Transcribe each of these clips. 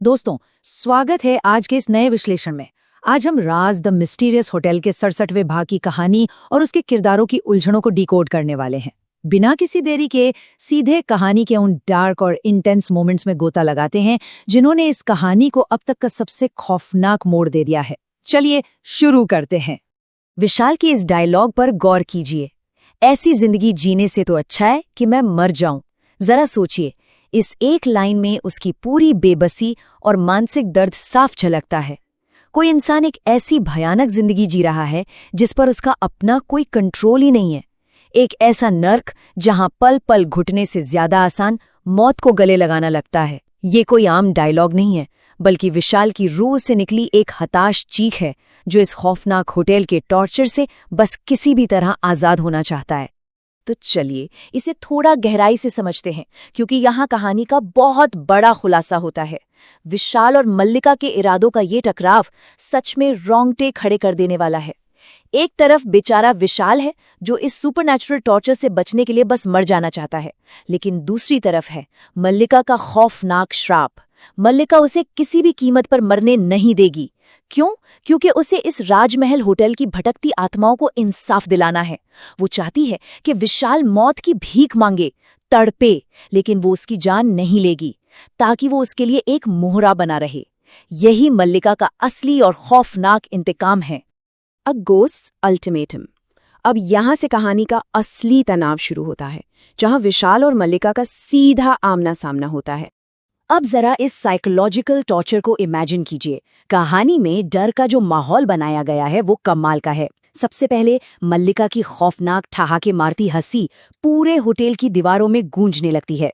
दोस्तों, स्वागत है आज के इस नए विश्लेषण में। आज हम राज द मिस्टीरियस होटल के 67वें भाग की कहानी और उसके किरदारों की उलझनों को डिकोड करने वाले हैं। बिना किसी देरी के सीधे कहानी के उन डार्क और इंटेंस मोमेंट्स में गोता लगाते हैं जिन्होंने इस कहानी को अब तक का सबसे खौफनाक मोड़ दे दिया है। चलिए शुरू करते हैं। विशाल के इस डायलॉग पर गौर कीजिए। ऐसी जिंदगी जीने से तो अच्छा है कि मैं मर जाऊं। जरा सोचिए, इस एक लाइन में उसकी पूरी बेबसी और मानसिक दर्द साफ झलकता है। कोई इंसान एक ऐसी भयानक जिंदगी जी रहा है जिस पर उसका अपना कोई कंट्रोल ही नहीं है। एक ऐसा नर्क जहां पल पल घुटने से ज्यादा आसान मौत को गले लगाना लगता है। ये कोई आम डायलॉग नहीं है, बल्कि विशाल की रूह से निकली एक हताश चीख है जो इस खौफनाक होटल के टॉर्चर से बस किसी भी तरह आजाद होना चाहता है। तो चलिए इसे थोड़ा गहराई से समझते हैं, क्योंकि यहाँ कहानी का बहुत बड़ा खुलासा होता है। विशाल और मल्लिका के इरादों का ये टकराव सच में रोंगटे खड़े कर देने वाला है। एक तरफ बेचारा विशाल है जो इस सुपरनैचुरल टॉर्चर से बचने के लिए बस मर जाना चाहता है, लेकिन दूसरी तरफ है मल्लिका का खौफनाक श्राप। मल्लिका उसे किसी भी कीमत पर मरने नहीं देगी। क्यों? क्योंकि उसे इस राजमहल होटल की भटकती आत्माओं को इंसाफ दिलाना है। वो चाहती है कि विशाल मौत की भीख मांगे, तड़पे, लेकिन वो उसकी जान नहीं लेगी, ताकि वो उसके लिए एक मोहरा बना रहे। यही मल्लिका का असली और खौफनाक इंतकाम है। A ghost ultimatum. अब यहाँ से कहानी का असली तनाव शुरू होता है, जहाँ विशाल और मल्लिका का सीधा आमना सामना होता है। अब जरा इस साइकोलॉजिकल टॉर्चर को इमेजिन कीजिए। कहानी में डर का जो माहौल बनाया गया है वो कमाल का है। सबसे पहले मल्लिका की खौफनाक ठहाके मारती हंसी पूरे होटल की दीवारों में गूंजने लगती है।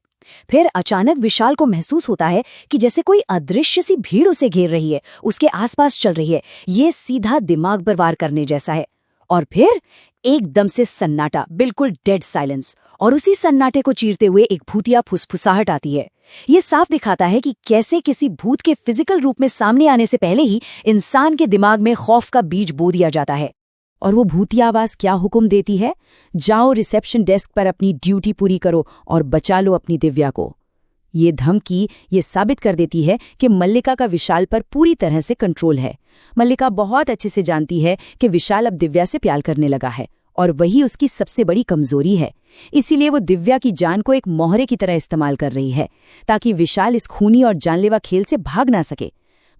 फिर अचानक विशाल को महसूस होता है कि जैसे कोई अदृश्य सी भीड़ उसे घेर रही है, उसके आसपास चल रही है। ये सीधा दिमाग पर वार करने जैसा है। और फिर एकदम से सन्नाटा, बिल्कुल डेड साइलेंस, और उसी सन्नाटे को चीरते हुए एक भूतिया फुसफुसाहट आती है। ये साफ दिखाता है कि कैसे किसी भूत के फिजिकल रूप में सामने आने से पहले ही इंसान के दिमाग में खौफ का बीज बो दिया जाता है। और वो भूतिया आवाज क्या हुक्म देती है? जाओ रिसेप्शन डेस्क पर अपनी ड्यूटी पूरी करो और बचा लो अपनी दिव्या को। ये धमकी ये साबित कर देती है कि मल्लिका का विशाल पर पूरी तरह से कंट्रोल है। मल्लिका बहुत अच्छे से जानती है कि विशाल अब दिव्या से प्यार करने लगा है, और वही उसकी सबसे बड़ी कमजोरी है। इसीलिए वो दिव्या की जान को एक मोहरे की तरह इस्तेमाल कर रही है, ताकि विशाल इस खूनी और जानलेवा खेल से भाग ना सके।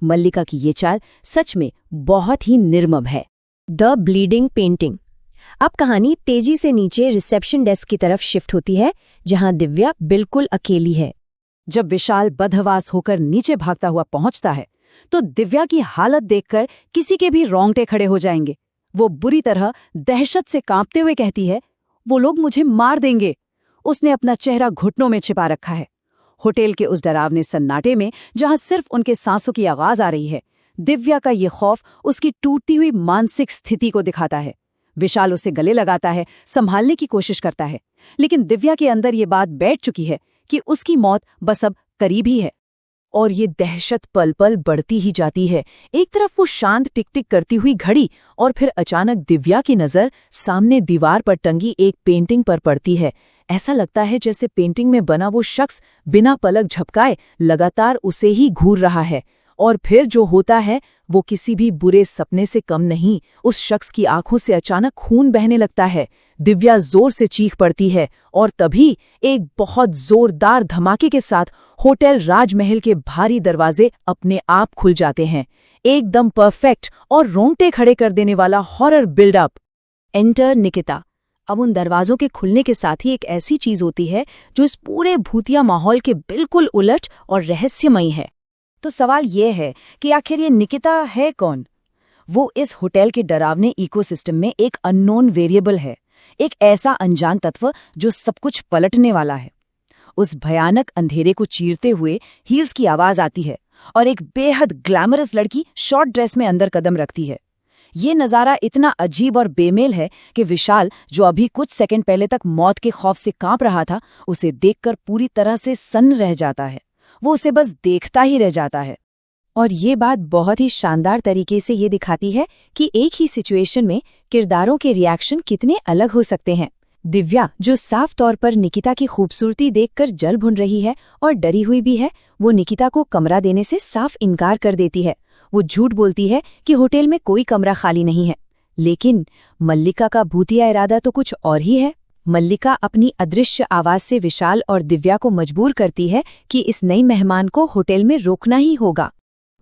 मल्लिका की ये चाल सच में बहुत ही निर्मम है। The bleeding painting. अब कहानी तेजी से नीचे रिसेप्शन डेस्क की तरफ शिफ्ट होती है, जहां दिव्या बिल्कुल अकेली है। जब विशाल बदहवास होकर नीचे भागता हुआ पहुंचता है तो दिव्या की हालत देखकर किसी के भी रोंगटे खड़े हो जाएंगे। वो बुरी तरह दहशत से कांपते हुए कहती है, वो लोग मुझे मार देंगे। उसने अपना चेहरा घुटनों में छिपा रखा है। होटल के उस डरावने सन्नाटे में जहां सिर्फ उनके सांसों की आवाज आ रही है, दिव्या का ये खौफ उसकी टूटती हुई मानसिक स्थिति को दिखाता है। विशाल उसे गले लगाता है, संभालने की कोशिश करता है, लेकिन दिव्या के अंदर ये बात बैठ चुकी है कि उसकी मौत बस अब करीब ही है। और ये दहशत पल पल बढ़ती ही जाती है। एक तरफ वो शांत टिक टिक करती हुई घड़ी, और फिर अचानक दिव्या की नज़र सामने दीवार पर टंगी एक पेंटिंग पर पड़ती है। ऐसा लगता है जैसे पेंटिंग में बना वो शख्स बिना पलक झपकाए लगातार उसे ही घूर रहा है। और फिर जो होता है वो किसी भी बुरे सपने से कम नहीं। उस शख्स की आंखों से अचानक खून बहने लगता है। दिव्या जोर से चीख पड़ती है, और तभी एक बहुत जोरदार धमाके के साथ होटल राजमहल के भारी दरवाजे अपने आप खुल जाते हैं। एकदम परफेक्ट और रोंगटे खड़े कर देने वाला हॉरर बिल्डअप। एंटर निकिता। अब उन दरवाजों के खुलने के साथ ही एक ऐसी चीज होती है जो इस पूरे भूतिया माहौल के बिल्कुल उलट और रहस्यमयी है। तो सवाल ये है कि आखिर ये निकिता है कौन? वो इस होटल के डरावने इकोसिस्टम में एक अननोन वेरिएबल है, एक ऐसा अनजान तत्व जो सब कुछ पलटने वाला है। उस भयानक अंधेरे को चीरते हुए हील्स की आवाज आती है, और एक बेहद ग्लैमरस लड़की शॉर्ट ड्रेस में अंदर कदम रखती है। ये नज़ारा इतना अजीब और बेमेल है कि विशाल, जो अभी कुछ सेकंड पहले तक मौत के खौफ से कांप रहा था, उसे देखकर पूरी तरह से सन्न रह जाता है। वो उसे बस देखता ही रह जाता है। और ये बात बहुत ही शानदार तरीके से ये दिखाती है कि एक ही सिचुएशन में किरदारों के रिएक्शन कितने अलग हो सकते हैं। दिव्या, जो साफ तौर पर निकिता की खूबसूरती देखकर जल भुन रही है और डरी हुई भी है, वो निकिता को कमरा देने से साफ इनकार कर देती है। वो झूठ बोलती है कि होटल में कोई कमरा खाली नहीं है। लेकिन मल्लिका का भूतिया इरादा तो कुछ और ही है। मल्लिका अपनी अदृश्य आवाज से विशाल और दिव्या को मजबूर करती है कि इस नई मेहमान को होटल में रोकना ही होगा।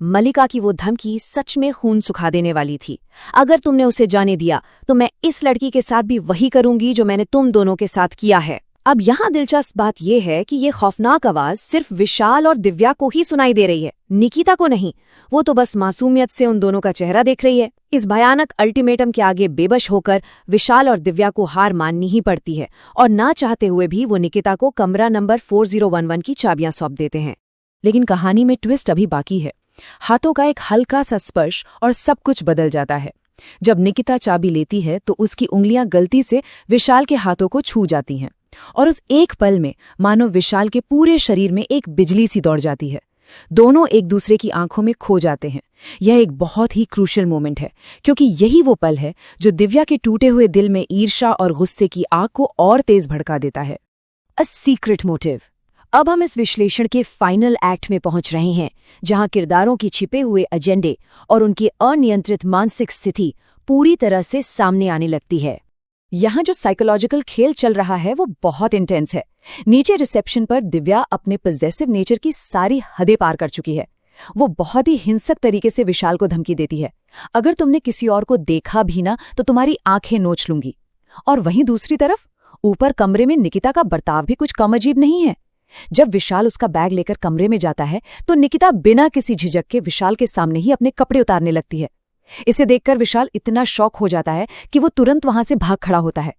मल्लिका की वो धमकी सच में खून सुखा देने वाली थी। अगर तुमने उसे जाने दिया तो मैं इस लड़की के साथ भी वही करूंगी जो मैंने तुम दोनों के साथ किया है। अब यहाँ दिलचस्प बात यह है कि ये खौफनाक आवाज सिर्फ विशाल और दिव्या को ही सुनाई दे रही है, निकिता को नहीं। वो तो बस मासूमियत से उन दोनों का चेहरा देख रही है। इस भयानक अल्टीमेटम के आगे बेबस होकर विशाल और दिव्या को हार माननी ही पड़ती है, और ना चाहते हुए भी वो निकिता को कमरा नंबर 4011 की चाबियां सौंप देते हैं। लेकिन कहानी में ट्विस्ट अभी बाकी है। हाथों का एक हल्का सा स्पर्श और सब कुछ बदल जाता है। जब निकिता चाबी लेती है तो उसकी उंगलियां गलती से विशाल के हाथों को छू जाती हैं, और उस एक पल में मानो विशाल के पूरे शरीर में एक बिजली सी दौड़ जाती है। दोनों एक दूसरे की आंखों में खो जाते हैं। यह एक बहुत ही क्रूशियल मोमेंट है, क्योंकि यही वो पल है जो दिव्या के टूटे हुए दिल में ईर्ष्या और गुस्से की आग को और तेज भड़का देता है। A secret motive. अब हम इस विश्लेषण के फाइनल एक्ट में पहुंच रहे हैं, जहां किरदारों की छिपे हुए एजेंडे और उनकी अनियंत्रित मानसिक स्थिति पूरी तरह से सामने आने लगती है। यहाँ जो साइकोलॉजिकल खेल चल रहा है वो बहुत इंटेंस है। नीचे रिसेप्शन पर दिव्या अपने पॉजेसिव नेचर की सारी हदें पार कर चुकी है। वो बहुत ही हिंसक तरीके से विशाल को धमकी देती है, अगर तुमने किसी और को देखा भी ना तो तुम्हारी आंखें नोच लूंगी। और वहीं दूसरी तरफ ऊपर कमरे में निकिता का बर्ताव भी कुछ कम अजीब नहीं है। जब विशाल उसका बैग लेकर कमरे में जाता है तो निकिता बिना किसी झिझक के विशाल के सामने ही अपने कपड़े उतारने लगती है। इसे देखकर विशाल इतना शॉक हो जाता है कि वो तुरंत वहां से भाग खड़ा होता है।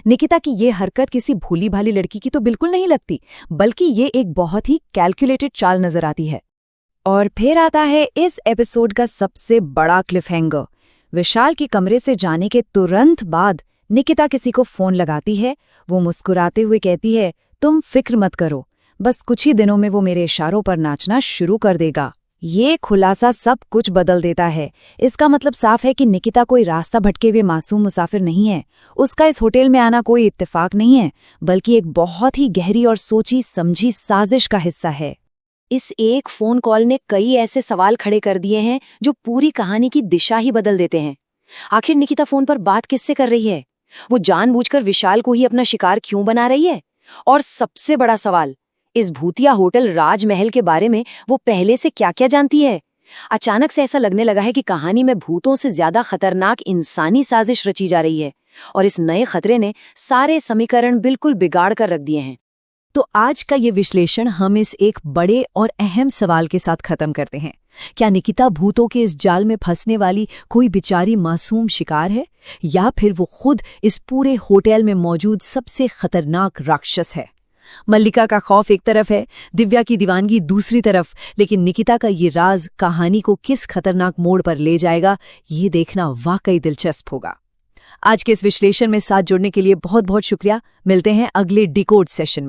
निकिता की ये हरकत किसी भोली भाली लड़की की तो बिल्कुल नहीं लगती, बल्कि ये एक बहुत ही कैलकुलेटेड चाल नजर आती है। और फिर आता है इस एपिसोड का सबसे बड़ा क्लिफहैंगर। विशाल के कमरे से जाने के तुरंत बाद निकिता किसी को फोन लगाती है। वो मुस्कुराते हुए कहती है, तुम फिक्र मत करो, बस कुछ ही दिनों में वो मेरे इशारों पर नाचना शुरू कर देगा। ये खुलासा सब कुछ बदल देता है। इसका मतलब साफ है कि निकिता कोई रास्ता भटके हुए मासूम मुसाफिर नहीं है। उसका इस होटल में आना कोई इत्तेफाक नहीं है, बल्कि एक बहुत ही गहरी और सोची समझी साजिश का हिस्सा है। इस एक फोन कॉल ने कई ऐसे सवाल खड़े कर दिए हैं जो पूरी कहानी की दिशा ही बदल देते हैं। आखिर निकिता फोन पर बात किससे कर रही है? वो जानबूझकर विशाल को ही अपना शिकार क्यों बना रही है? और सबसे बड़ा सवाल, इस भूतिया होटल राजमहल के बारे में वो पहले से क्या क्या जानती है? अचानक से ऐसा लगने लगा है कि कहानी में भूतों से ज्यादा खतरनाक इंसानी साजिश रची जा रही है, और इस नए खतरे ने सारे समीकरण बिल्कुल बिगाड़ कर रख दिए हैं। तो आज का ये विश्लेषण हम इस एक बड़े और अहम सवाल के साथ खत्म करते हैं। क्या निकिता भूतों के इस जाल में फंसने वाली कोई बेचारी मासूम शिकार है, या फिर वो खुद इस पूरे होटल में मौजूद सबसे खतरनाक राक्षस है? मल्लिका का खौफ एक तरफ है, दिव्या की दीवानगी दूसरी तरफ, लेकिन निकिता का ये राज कहानी को किस खतरनाक मोड़ पर ले जाएगा, ये देखना वाकई दिलचस्प होगा। आज के इस विश्लेषण में साथ जुड़ने के लिए बहुत बहुत शुक्रिया। मिलते हैं अगले डिकोड सेशन में।